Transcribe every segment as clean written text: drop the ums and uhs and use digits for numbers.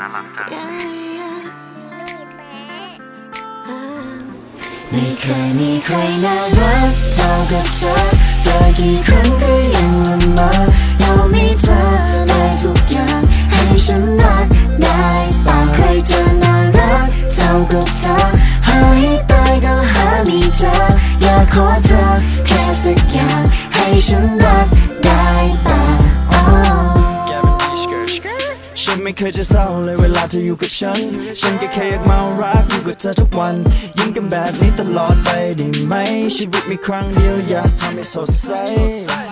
น่ารักจังไม่เคยมีใครน่ารักเท่ากับเธอเจอกี่ครั้งก็ยังละเมอยากมีเธอได้ทุกอย่างให้ฉันรักได้ป่าใครจะน่ารักเท่ากับเธอหาให้ตายก็หาไม่เจออยากขอเธอแค่สักอย่างให้ฉันรักได้ป่าฉันไม่เคยจะเศร้าเลยเวลาเธออยู่กับฉันก็แค่อยากเมารักอยู่กับเธอทุกวันยิ้มกันแบบนี้ตลอดไปได้ไหมชีวิตมีครั้งเดียวอยากทำให้สดใส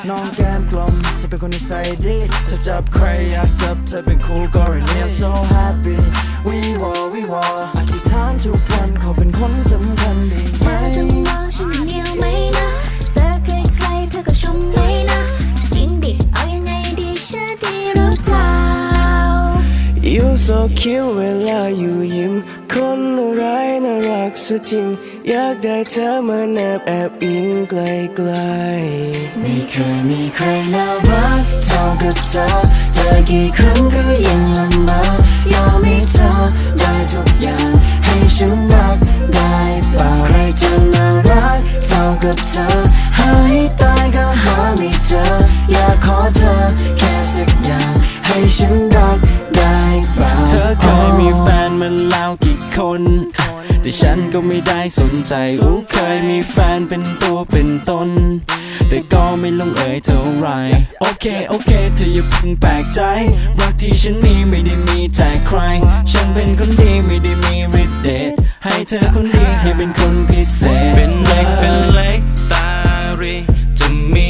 น้องแก้มกลมเธอเป็นคนนิสัยดีถ้าจับใครอยากจับเธอเป็นคู่ก็เรียน I'm so happy we war อธิษฐานทุกวันขอเป็นคนสำคัญได้ไหมเธอจะมองฉันคนเดียวไหมนะเจอใครๆเธอก็ชมไหมนะจริงดิเอายังไงดีเชื่อดีหรือเปล่าYou so cute เวลาอยู่ยิ้มคนอะไรน่ารักซะจริงอยากได้เธอมาแนบแอบอิงใกล้ๆไม่เคยมีใครน่ารักเท่ากับเธอเจอกี่ครั้งก็ยังละเมอยากมีเธอได้ทุกอย่างให้ฉันรักได้ป่าใครจะน่ารักเท่ากับเธอหาให้ตายก็หาไม่เจออยากขอเธอแค่สักอย่างให้ฉันรักได้ป่าเธอเคยมีแฟนมาแล้วกี่คนแต่ฉันก็ไม่ได้สนใจเคยมีแฟนเป็นตัวเป็นตนแต่ก็ไม่ลงเอยเท่าไรโอเคเธออย่าเพิ่งแปลกใจรักที่ฉันมีไม่ได้มีแต่ใครฉันเป็นคนดีไม่ได้มีฤทธิ์เดชให้เธอคนดีให้เป็นคนพิเศษเป็นเล็กตารีจะมี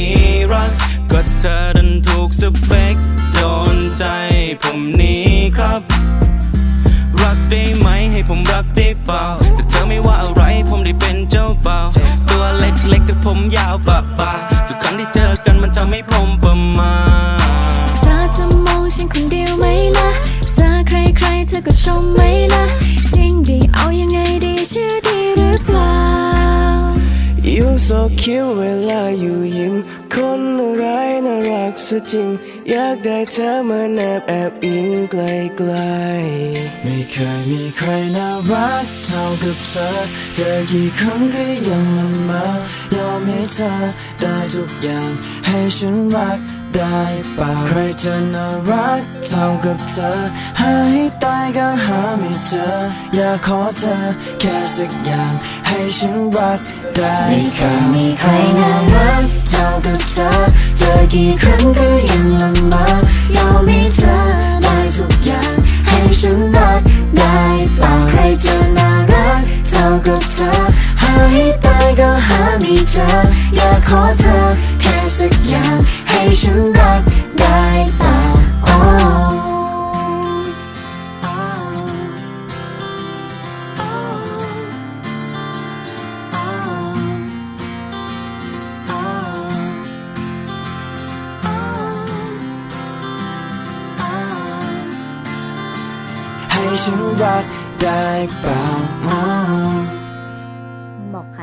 รักก็เธอดันถูกสเปคโดนใจผมนี้ครับรักได้ไหมให้ผมรักได้เปล่าแต่เธอไม่ว่าอะไรผมได้เป็นเจ้าบ่าวตัวเล็กๆแต่ผมยาวปะทุกครั้งที่เจอกันมันทำให้ผมประมาทเธอจะมองฉันคนเดียวไหมนะเจอใครๆเธอก็ชมไหมนะจริงดิเอายังไงดีชื่อดีหรือเปล่า You so cute เวลาอยู่ยิ้มคนอะไรน่ารักซะจริงอยากได้เธอมาแนบแอบอิงใกล้ๆไม่เคยมีใครน่ารักเท่ากับเธอเจอกี่ครั้งก็ยังละเมอยอมให้เธอได้ทุกอย่างให้ฉันรักได้ป่าใครจะน่ารักเท่ากับเธอหาให้ตายก็หาไม่เจออยากขอเธอแค่สักอย่างให้ฉันรักได้ไม่เคยมีใครน่ารักเท่ากับเธอเจอกี่ครั้งก็ยังละเมอยากมีเธอได้ทุกอย่างให้ฉันรักได้ป่าใครจะน่ารักเท่ากับเธอหาให้ตายก็หาไม่เจออยากขอเธอแค่สักอย่างให้ฉันรักได้ป่าให้ฉันรักได้เปล่าบอกใคร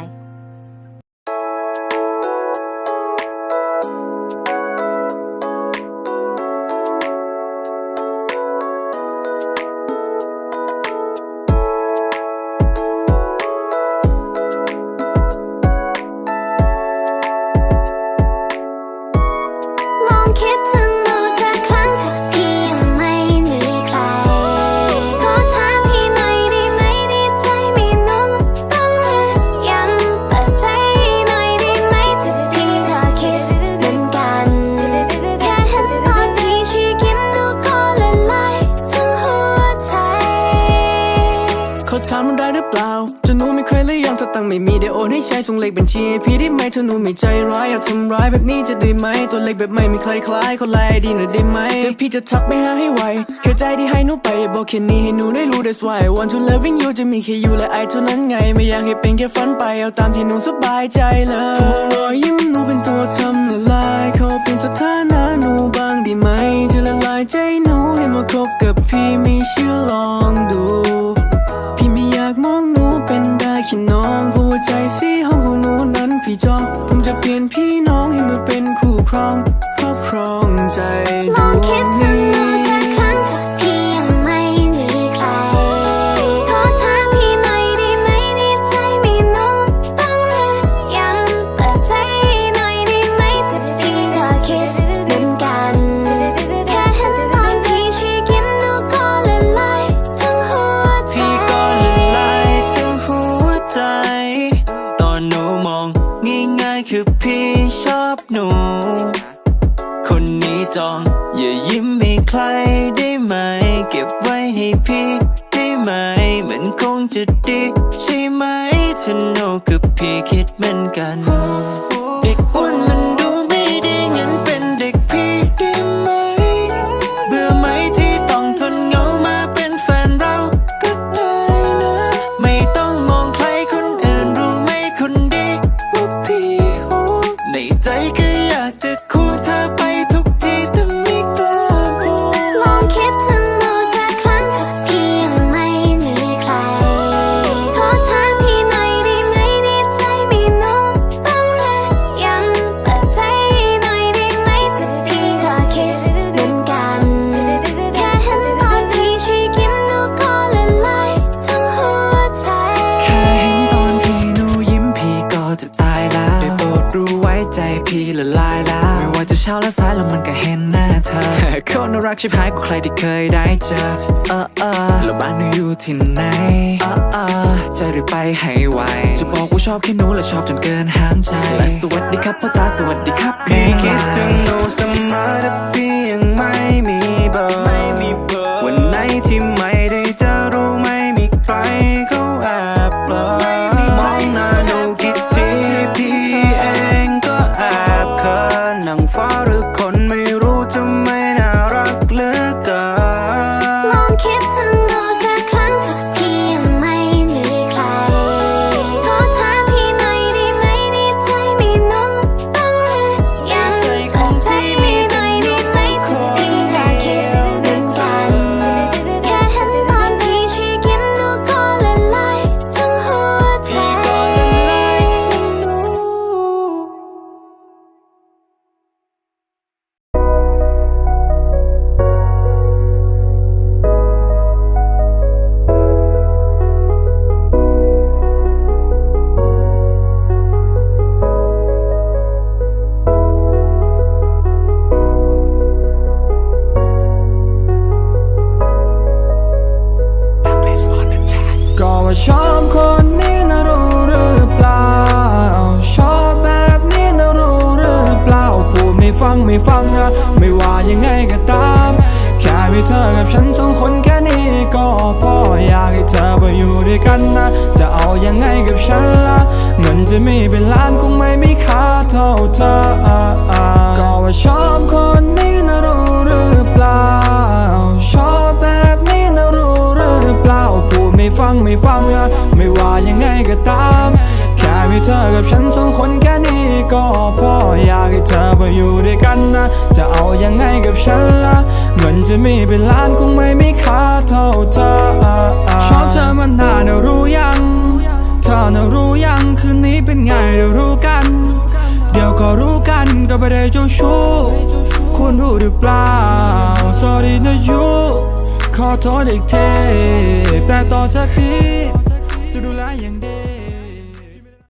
ลองคิดถึงดูสักครั้งถ้าพี่ยังไม่มีใครขอถามพี่หน่อยได้ไหมดีใจมีน้องบ้างหรือยังเปิดใจหน่อยได้ไหมถ้าพี่ก็คิดเหมือนกันแค่เห็นตอนพี่ชี้ยิ้มดูก็ละลายทั้งหัวใจขอถามได้หรือเปล่าจะหนูไม่เคยเลยยังถ้าตั้งไม่มีได้โอนให้ใช้ส่งเลขบัญชีพี่ได้ไหมถ้าหนูไม่ใจร้ายอยากทำร้ายแบบนี้จะได้ไหมตัวเล็กแบบไม่มีใครคล้ายคนไล่ดีหน่อยได้ไหมเดี๋ยวพี่จะทักไปหาให้ไวแค่ใจที่ให้หนูไปบอกแค่นี้ให้หนูได้รู้ that's why I want to loving you จะมีแค่youและIเท่านั้นไงไม่อยากให้เป็นแค่ฝันไปเอาตามที่หนูสบายใจเลยรอยยิ้มหนูเป็นตัวทำละลายขอเป็นสถานะหนูบ้างได้ไหมจะละลายใจหนูให้มาคบกับพี่ไม่เชื่อลองดูพี่ไม่อยากมองหนูเป็นได้แค่น้องเพราะว่าใจสีห้องของหนูนั้นพี่จองผมจะเปลี่ยนพี่น้องให้มาเป็นคู่ครองครอบครองใจลองคิดถึงดูสักครั้งถ้าพี่ยังไม่มี จองอย่ายิ้มให้ใครได้ไหมเก็บไว้ให้พี่ได้ไหมมันคงจะดีใช่ไหมถ้าโนกับพี่คิดเหมือนกันเด็กอ้วนมันดูไม่ดีงั้นเป็นเด็กพี่ได้ไหมเบื่อไหมที่ต้องทนเหงามาเป็นแฟนเราก็ได้นะไม่ต้องมองใครคนอื่นรู้ไหมคนดีว่าพี่ในใจก็อยากจะคู่เธอไปทุกที่แต่ไม่กล้าบอกลองคิดถึงดูสักครั้งถ้าพี่ยังไม่มีใครขอถามพี่หน่อยได้ไหมในใจมีน้องบ้างหรือยังเปิดใจหน่อยได้ไหมถ้าพี่ก็คิดเหมือนกันแค่เห็นตอนพี่ชี้ยิ้มหนูก็ละลายทั้งหัวใจแค่เห็นตอนที่หนูยิ้มพี่ก็จะตายแล้วได้โปรดรู้ไว้ใจพี่ละลายแล้วไม่ว่าจะเช้าและสายแล้วมันก็เห็นหน้าเธอคนน่ารักชิบหายกว่าใครที่เคยได้เจอแล้วบ้านหนูอยู่ที่ไหนจะรีบไปให้ไวจะบอกว่าชอบแค่หนูและชอบจนเกินห้ามใจและสวัสดีครับพ่อตาสวัสดีครับพี่คิดถึงหนูเสมอแต่พี่ยังไม่มีเบอร์วันไหนที่ไม่ได้จะรู้ไม่มีใครเขาแอบเบลอมองหน้าหนูคิดทีพี่เองก็แอบเขินนั่งฟ้าหรือคนไม่รู้จะไม่น่ารักเหลือเกินลองคิดถึงดูสักครั้งถ้าพี่ยังไม่มีใครขอถามพี่หน่อยได้ไหมในใจมีน้องบ้างหรือยังเปิดใจหน่อยได้ไหมถ้าพี่ก็คิดเหมือนกันแค่เห็นตอนพี่ชี้ยิ้มหนูก็ละลายทั้งหัวใจก็ว่าชอบคนนี้นะรู้หรือเปล่าชอบแบบนี้นะรู้หรือเปล่าพูดไม่ฟังนะไม่ว่ายังไงก็ตามแค่มีเธอกับฉันสองคนแค่นี้ก็พออยากให้เธอไปอยู่ด้วยกันนะจะเอายังไงกับฉันล่ะเงินจะมีเป็นล้านคงไม่มีค่าเท่าเธอก็ว่าชอบคนนี้นะรู้หรือเปล่าชอบแบบนี้นะรู้หรือเปล่าพูดไม่ฟังนะไม่ว่ายังไงก็ตามแค่มีเธอกับฉันสองคนแค่นี้ก็พออยากให้เธอไปอยู่ด้วยกันนะจะเอายังไงกับฉันล่ะเงินจะมีเป็นล้านคงไม่มีค่าเท่าเธอชอบเธอมันนานแล้วรู้ยังเธอน่ะรู้ยังคืนนี้เป็นไงเดี๋ยวรู้กันเดี๋ยวก็รู้กันก็ไม่ได้เจ้าชู้คุณรู้หรือเปล่า sorry นะยูขอโทษอีกทีแต่ต่อจากนี้